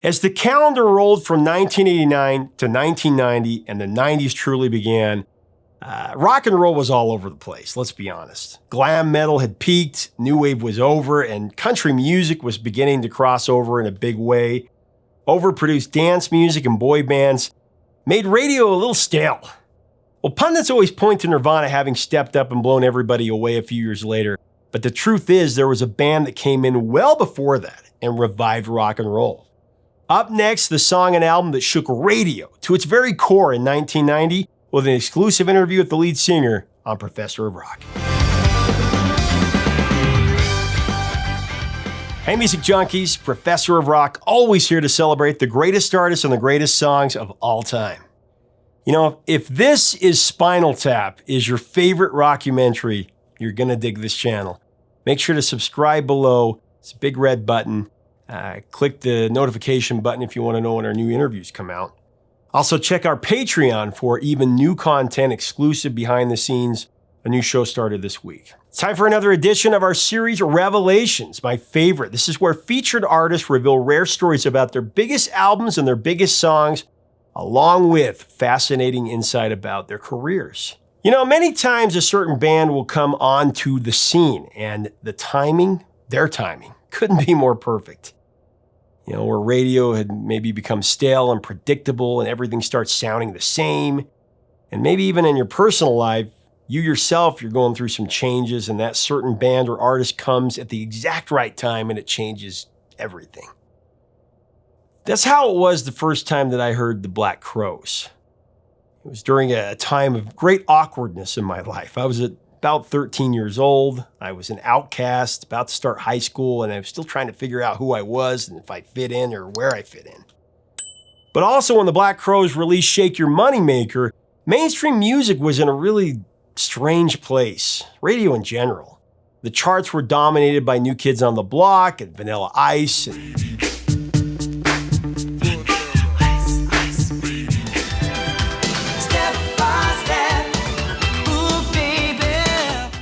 As the calendar rolled from 1989 to 1990 and the 90s truly began, rock and roll was all over the place, let's be honest. Glam metal had peaked, new wave was over, and country music was beginning to cross over in a big way. Overproduced dance music and boy bands made radio a little stale. Well, pundits always point to Nirvana having stepped up and blown everybody away a few years later, but the truth is there was a band that came in well before that and revived rock and roll. Up next, the song and album that shook radio to its very core in 1990 with an exclusive interview with the lead singer on Professor of Rock. Hey music junkies, Professor of Rock, always here to celebrate the greatest artists and the greatest songs of all time. You know, if this is Spinal Tap is your favorite rockumentary, you're gonna dig this channel. Make sure to subscribe below. It's a big red button. Click the notification button if you want to know when our new interviews come out. Also, check our Patreon for even new content, exclusive behind the scenes. A new show started this week. It's time for another edition of our series, Revelations, my favorite. This is where featured artists reveal rare stories about their biggest albums and their biggest songs, along with fascinating insight about their careers. You know, many times a certain band will come onto the scene, and the timing, their timing, couldn't be more perfect. You know, where radio had maybe become stale and predictable and everything starts sounding the same. And maybe even in your personal life, you yourself, you're going through some changes and that certain band or artist comes at the exact right time and it changes everything. That's how it was the first time that I heard the Black Crowes. It was during a time of great awkwardness in my life. I was about 13 years old. I was an outcast, about to start high school, and I was still trying to figure out who I was and if I fit in or where I fit in. But also when the Black Crowes released Shake Your Moneymaker, mainstream music was in a really strange place, radio in general. The charts were dominated by New Kids on the Block and Vanilla Ice and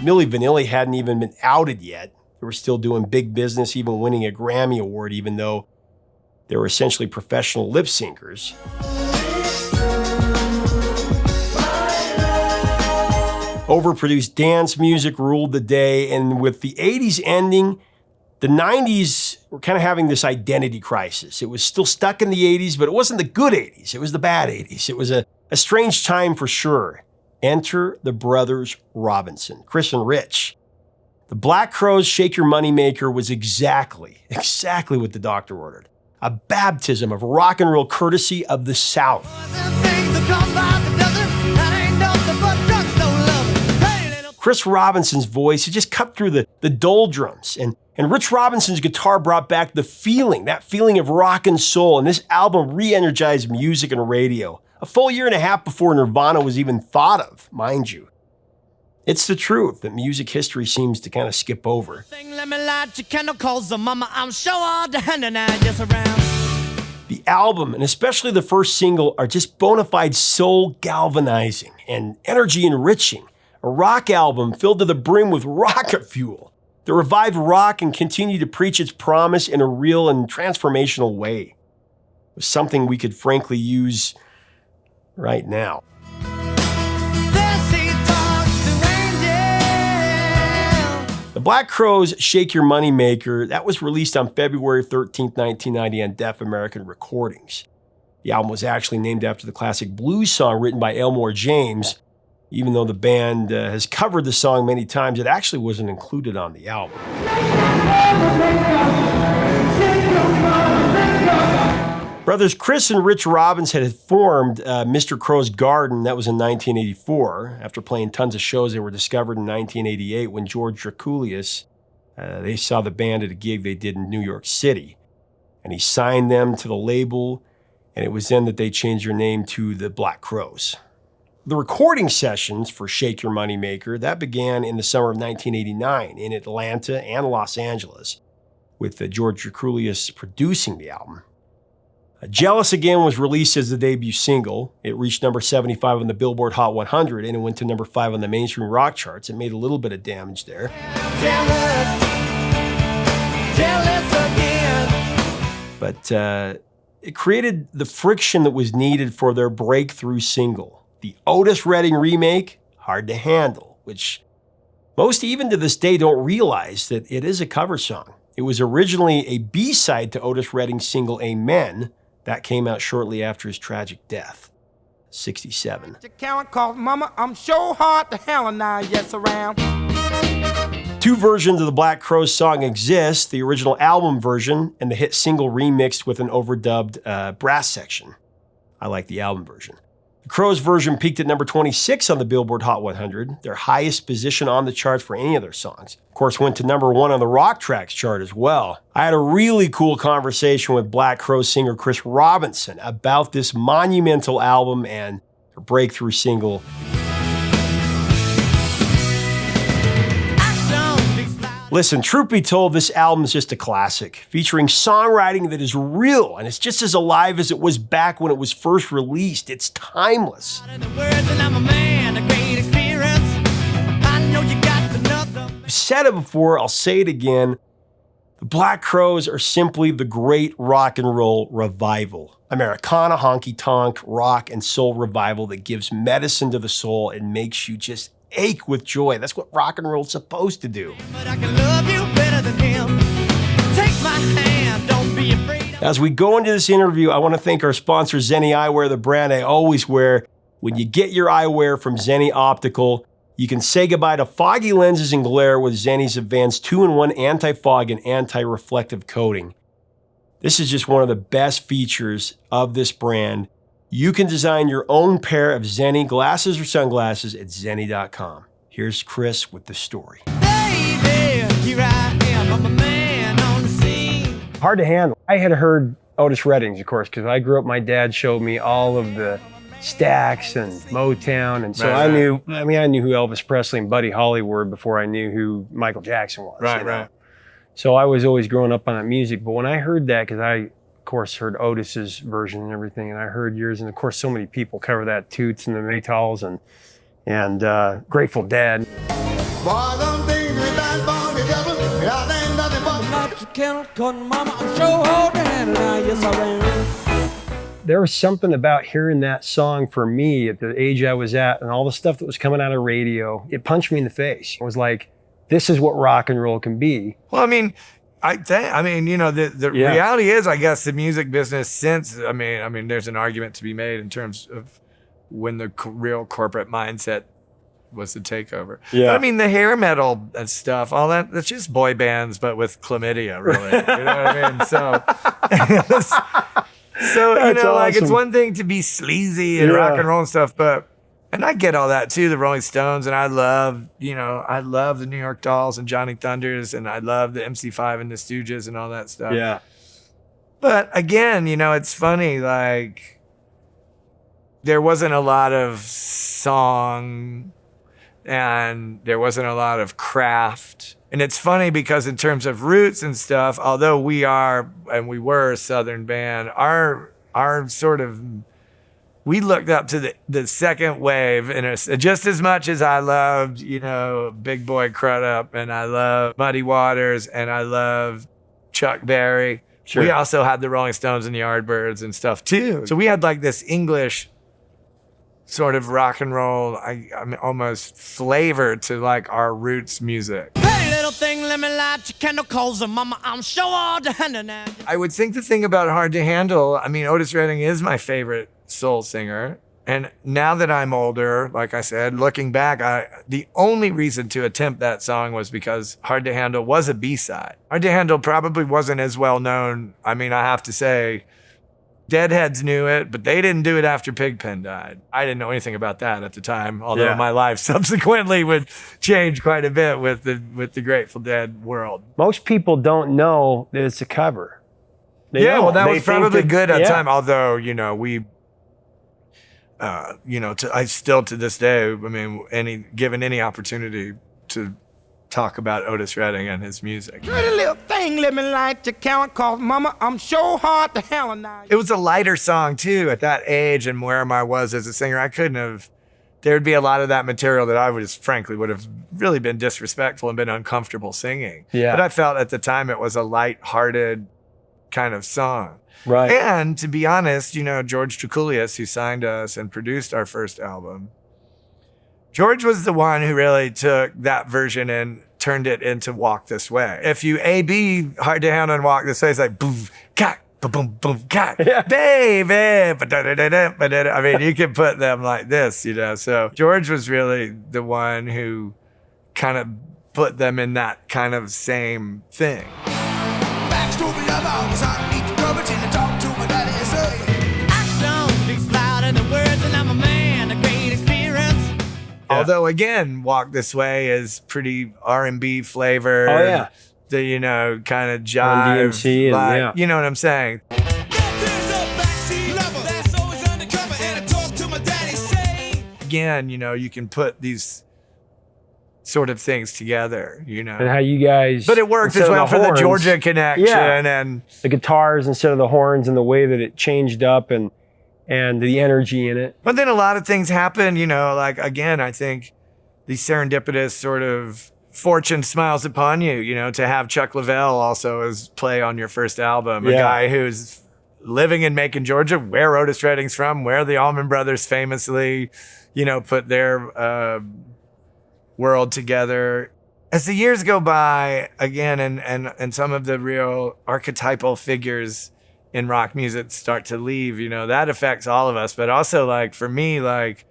Milli Vanilli hadn't even been outed yet. They were still doing big business, even winning a Grammy Award, even though they were essentially professional lip syncers. Overproduced dance music ruled the day, and with the 80s ending, the 90s were kind of having this identity crisis. It was still stuck in the 80s, but it wasn't the good 80s. It was the bad 80s. It was a strange time for sure. Enter the brothers Robinson, Chris and Rich. The Black Crowes' Shake Your Moneymaker was exactly what the doctor ordered. A baptism of rock and roll courtesy of the South. Chris Robinson's voice, it just cut through the doldrums. And Rich Robinson's guitar brought back the feeling, that feeling of rock and soul. And this album re-energized music and radio. A full year and a half before Nirvana was even thought of, mind you. It's the truth that music history seems to kind of skip over. The album, and especially the first single, are just bona fide soul galvanizing and energy enriching. A rock album filled to the brim with rocket fuel that revived rock and continued to preach its promise in a real and transformational way. It was something we could frankly use right now. The Black Crowes' Shake Your Moneymaker, that was released on February 13th, 1990 on Deaf American Recordings. The album was actually named after the classic blues song written by Elmore James. Even though the band has covered the song many times, it actually wasn't included on the album. Brothers Chris and Rich Robinson had formed Mr. Crow's Garden. That was in 1984. After playing tons of shows, they were discovered in 1988 when George Drakoulias, they saw the band at a gig they did in New York City. And he signed them to the label, and it was then that they changed their name to the Black Crowes. The recording sessions for Shake Your Moneymaker, that began in the summer of 1989 in Atlanta and Los Angeles, with George Drakoulias producing the album. Jealous Again was released as the debut single. It reached number 75 on the Billboard Hot 100, and it went to number 5 on the mainstream rock charts. It made a little bit of damage there. Jealous again. But it created the friction that was needed for their breakthrough single, the Otis Redding remake, Hard to Handle, which most even to this day don't realize that it is a cover song. It was originally a B-side to Otis Redding's single Amen that came out shortly after his tragic death, 1967. Mama, I'm so hard to handle now, yes, around. Two versions of the Black Crowes song exist, the original album version and the hit single remixed with an overdubbed brass section. I like the album version. The Crowes version peaked at number 26 on the Billboard Hot 100, their highest position on the charts for any of their songs. Of course, went to number 1 on the Rock Tracks chart as well. I had a really cool conversation with Black Crowes singer Chris Robinson about this monumental album and their breakthrough single. Listen, truth be told, this album is just a classic, featuring songwriting that is real, and it's just as alive as it was back when it was first released. It's timeless. I've said it before, I'll say it again. The Black Crowes are simply the great rock and roll revival. Americana, honky-tonk, rock, and soul revival that gives medicine to the soul and makes you just ache with joy. That's what rock and roll is supposed to do. But I can love you better than him. Take my hand, don't be afraid. As we go into this interview, I want to thank our sponsor, Zenni Eyewear, the brand I always wear. When you get your eyewear from Zenni Optical, you can say goodbye to foggy lenses and glare with Zenni's advanced 2-in-1 anti-fog and anti-reflective coating. This is just one of the best features of this brand. You can design your own pair of Zenni glasses or sunglasses at zenni.com. Here's Chris with the story. Baby, here I am, I'm a man on the scene. Hard to Handle. I had heard Otis Redding's, of course, because I grew up, my dad showed me all of the Stax and Motown, and so I knew who Elvis Presley and Buddy Holly were before I knew who Michael Jackson was. Right. So I was always growing up on that music, but when I heard that, because I, of course, heard Otis's version and everything, and I heard yours, and of course, so many people cover that, Toots and the Maytals and Grateful Dead. There was something about hearing that song for me at the age I was at and all the stuff that was coming out of radio. It punched me in the face. It was like, this is what rock and roll can be. Well, I mean, the reality is, I guess, the music business since, I mean, there's an argument to be made in terms of when the real corporate mindset was the takeover. Yeah. But, I mean, the hair metal and stuff, all that, that's just boy bands, but with chlamydia, really. You know what I mean? So, you know, like, it's one thing to be sleazy and rock and roll and stuff, and I get all that too, the Rolling Stones, and I love the New York Dolls and Johnny Thunders, and I love the MC5 and the Stooges and all that stuff. Yeah. But again, you know, it's funny, like, there wasn't a lot of song and there wasn't a lot of craft. And it's funny because in terms of roots and stuff, although we are, and we were a Southern band, our sort of, we looked up to the second wave, and just as much as I loved, you know, Big Boy Crudup, and I love Muddy Waters, and I love Chuck Berry. Sure. We also had the Rolling Stones and the Yardbirds and stuff too. So we had like this English sort of rock and roll, I mean, almost flavor to like our roots music. Pretty little thing, let me light your candle, calls her mama, I'm so hard to handle now. I would think the thing about Hard to Handle, I mean, Otis Redding is my favorite soul singer. And now that I'm older, like I said, looking back, the only reason to attempt that song was because Hard to Handle was a B-side. Hard to Handle probably wasn't as well known. I mean, I have to say, Deadheads knew it, but they didn't do it after Pigpen died. I didn't know anything about that at the time, although my life subsequently would change quite a bit with the Grateful Dead world. Most people don't know that it's a cover. Well, that was probably good at the time, although, you know, I still to this day, I mean, given any opportunity to talk about Otis Redding and his music. Pretty little thing, let me light your candle, cause mama, I'm so hard to handle now. It was a lighter song too at that age and where I was as a singer. I couldn't have, there'd be a lot of that material that I would have really been disrespectful and been uncomfortable singing. Yeah. But I felt at the time it was a light-hearted kind of song. Right. And to be honest, George Trikulius, who signed us and produced our first album, George was the one who really took that version and turned it into Walk This Way. If you A-B Hard to Handle and Walk This Way, it's like boom, cat, boom, boom, cat, baby. I mean, you can put them like this, So George was really the one who kind of put them in that kind of same thing. Backstory of I was on meet the coverage and I talked to my daddy and say, action speaks louder than words and I'm a man of great experience. Although again, Walk This Way is pretty R&B flavored. Oh yeah. The kind of jive, DMC and, you know what I'm saying? There's a backseat lover that's always undercover and I talk to my daddy say. Again, you can put these sort of things together, And how you guys... But it worked as well for the Georgia connection and... The guitars instead of the horns and the way that it changed up and the energy in it. But then a lot of things happen, like, again, I think these serendipitous sort of fortune smiles upon you, to have Chuck Leavell also as play on your first album, a guy who's living and making Georgia, where Otis Redding's from, where the Allman Brothers famously, put their world together. As the years go by, again, and some of the real archetypal figures in rock music start to leave, that affects all of us. But also, like, for me, like,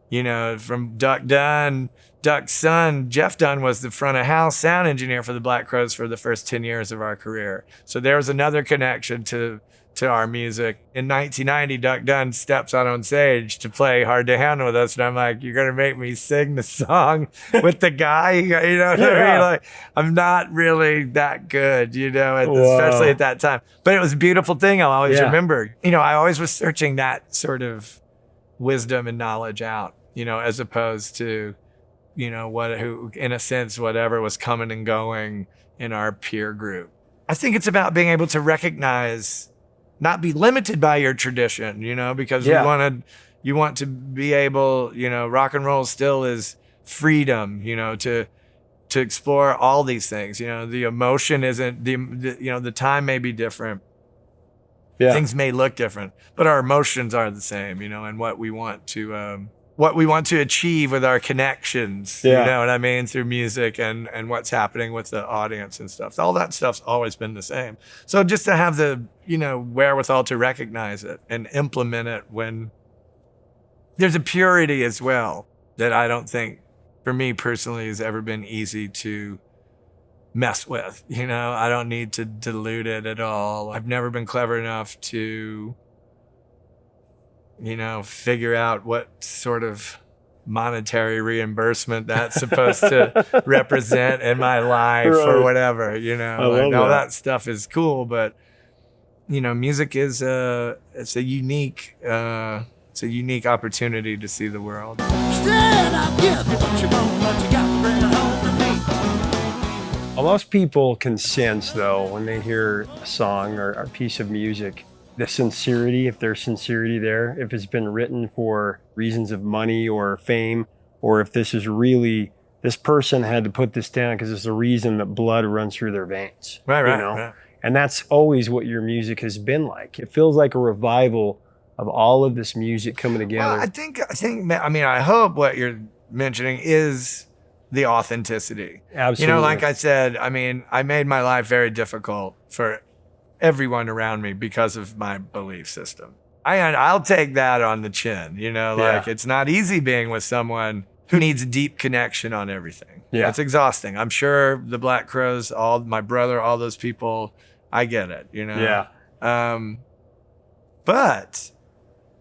from Duck's son, Jeff Dunn was the front of house sound engineer for the Black Crowes for the first 10 years of our career. So there was another connection to our music. In 1990, Duck Dunn steps out on stage to play Hard to Handle with us. And I'm like, you're going to make me sing the song with the guy? You know what I mean? Like, I'm not really that good, especially at that time. But it was a beautiful thing. I'll always remember. I always was searching that sort of wisdom and knowledge out, as opposed to, who, in a sense, whatever was coming and going in our peer group. I think it's about being able to recognize, not be limited by your tradition, because you want to be able, rock and roll still is freedom, to explore all these things. The emotion isn't the time may be different. Yeah. Things may look different, but our emotions are the same, and what we want to achieve with our connections, you know what I mean, through music and what's happening with the audience and stuff. All that stuff's always been the same. So just to have the, wherewithal to recognize it and implement it when there's a purity as well that I don't think, for me personally, has ever been easy to mess with. I don't need to dilute it at all. I've never been clever enough to figure out what sort of monetary reimbursement that's supposed to represent in my life or whatever, all that stuff is cool, but music is it's a unique opportunity to see the world. Most people can sense, though, when they hear a song or a piece of music, the sincerity, if there's sincerity there, if it's been written for reasons of money or fame, or if this person had to put this down because it's the reason that blood runs through their veins. Right. And that's always what your music has been like. It feels like a revival of all of this music coming together. Well, I hope what you're mentioning is the authenticity. Absolutely. Like I said, I made my life very difficult for everyone around me because of my belief system. I'll take that on the chin, it's not easy being with someone who needs a deep connection on everything. Yeah. It's exhausting. I'm sure the Black Crowes, my brother, all those people, I get it, Yeah. But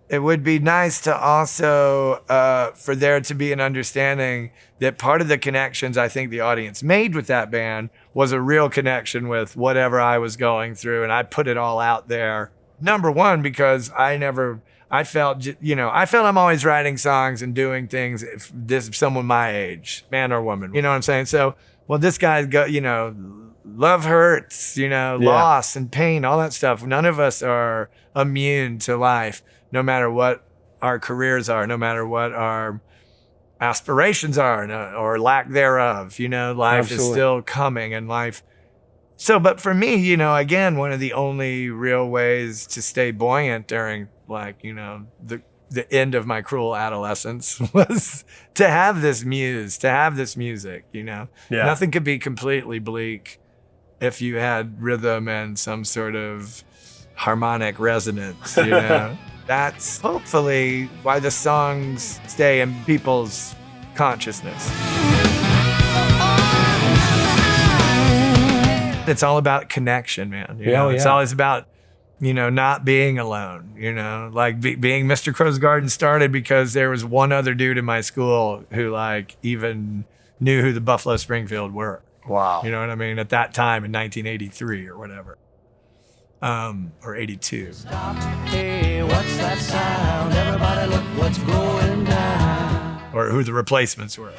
it would be nice to also, for there to be an understanding that part of the connections I think the audience made with that band was a real connection with whatever I was going through. And I put it all out there. Number one, because I felt I'm always writing songs and doing things if someone my age, man or woman, you know what I'm saying? So, this guy's got, love hurts, loss and pain, all that stuff. None of us are immune to life, no matter what our careers are, no matter what our aspirations are or lack thereof. Life Absolutely. Is still coming, and life So, but for me, you know, again, one of the only real ways to stay buoyant during, like, you know, the end of my cruel adolescence was to have this muse, to have this music, you know. Yeah. Nothing could be completely bleak if you had rhythm and some sort of harmonic resonance, you know. That's hopefully why the songs stay in people's consciousness. It's all about connection, man. You know? It's always about, you know, not being alone, you know, like being Mr. Crow's Garden started because there was one other dude in my school who like even knew who the Buffalo Springfield were. Wow. You know what I mean? At that time in 1983 or whatever. Or 82. Hey, what's that sound? Everybody look what's going down. Or who the Replacements were.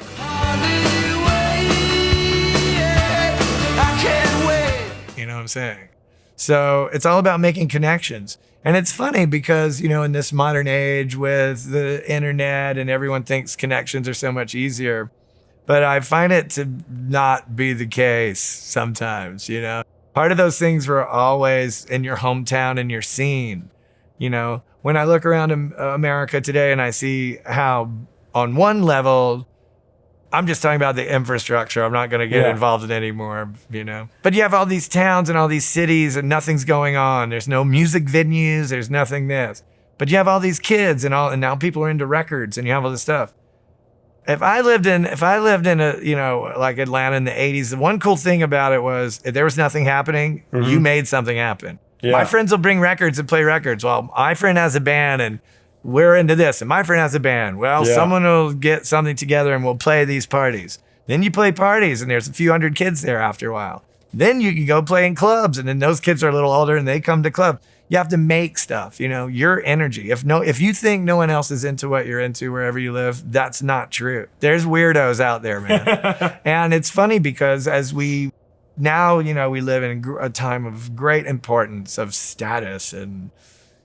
I can't wait. You know what I'm saying? So it's all about making connections. And it's funny because, you know, in this modern age with the internet and everyone thinks connections are so much easier, but I find it to not be the case sometimes, you know? Part of those things were always in your hometown and your scene. You know, when I look around America today and I see how on one level, I'm just talking about the infrastructure. I'm not going to get involved in it anymore, you know. But you have all these towns and all these cities and nothing's going on. There's no music venues. There's nothing this. But you have all these kids and now people are into records and you have all this stuff. If I lived in a, you know, like Atlanta in the 80s, the one cool thing about it was if there was nothing happening, you made something happen. Yeah. My friends will bring records and play records. Well, my friend has a band and we're into this. And my friend has a band. Well, someone will get something together and we'll play these parties. Then you play parties and there's a few hundred kids there after a while. Then you can go play in clubs and then those kids are a little older and they come to club. You have to make stuff, you know, your energy. If you think no one else is into what you're into wherever you live, that's not true. There's weirdos out there, man. And it's funny because as we now, you know, we live in a time of great importance of status and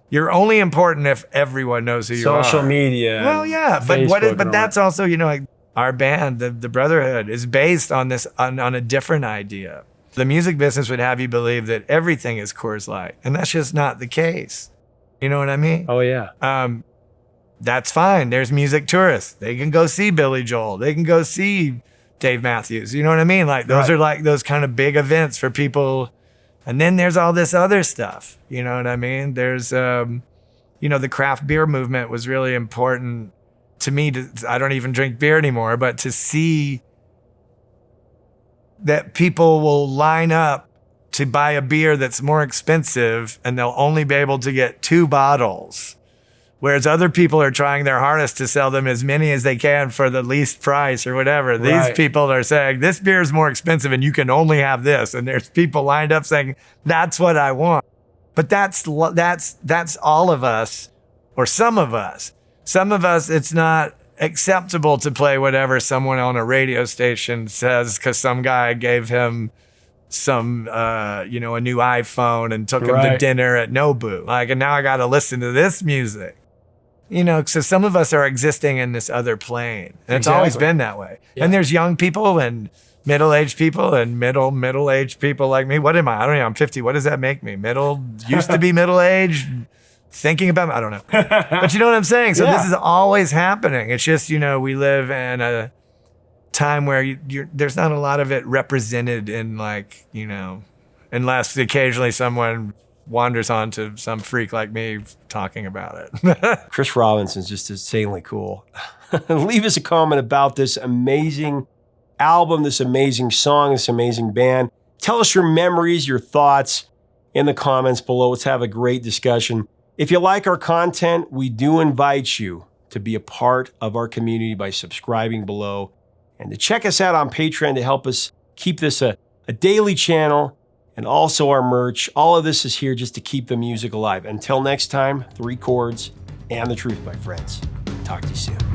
you're only important if everyone knows who you are. Social media. Well, yeah, but that's also, you know, like our band, the Brotherhood, is based on this on a different idea. The music business would have you believe that everything is Coors Light, and that's just not the case. You know what I mean? Oh, yeah. That's fine. There's music tourists. They can go see Billy Joel. They can go see Dave Matthews. You know what I mean? Like those are like those kind of big events for people. And then there's all this other stuff. You know what I mean? There's, you know, the craft beer movement was really important to me. I don't even drink beer anymore, but to see that people will line up to buy a beer that's more expensive and they'll only be able to get 2 bottles. Whereas other people are trying their hardest to sell them as many as they can for the least price or whatever. These people are saying, this beer is more expensive and you can only have this. And there's people lined up saying, that's what I want. But that's all of us, or some of us. Some of us, it's not acceptable to play whatever someone on a radio station says because some guy gave him some, you know, a new iPhone and took him to dinner at Nobu. Like, and now I got to listen to this music. You know, so some of us are existing in this other plane. And it's always been that way. Yeah. And there's young people and middle-aged people and middle-aged people like me. What am I? I don't know. I'm 50. What does that make me? Used to be middle-aged? Thinking about, I don't know. But you know what I'm saying? So this is always happening. It's just, you know, we live in a time where there's not a lot of it represented in, like, you know, unless occasionally someone wanders onto some freak like me talking about it. Chris Robinson's just insanely cool. Leave us a comment about this amazing album, this amazing song, this amazing band. Tell us your memories, your thoughts in the comments below. Let's have a great discussion. If you like our content, we do invite you to be a part of our community by subscribing below and to check us out on Patreon to help us keep this a daily channel and also our merch. All of this is here just to keep the music alive. Until next time, 3 chords and the truth, my friends. Talk to you soon.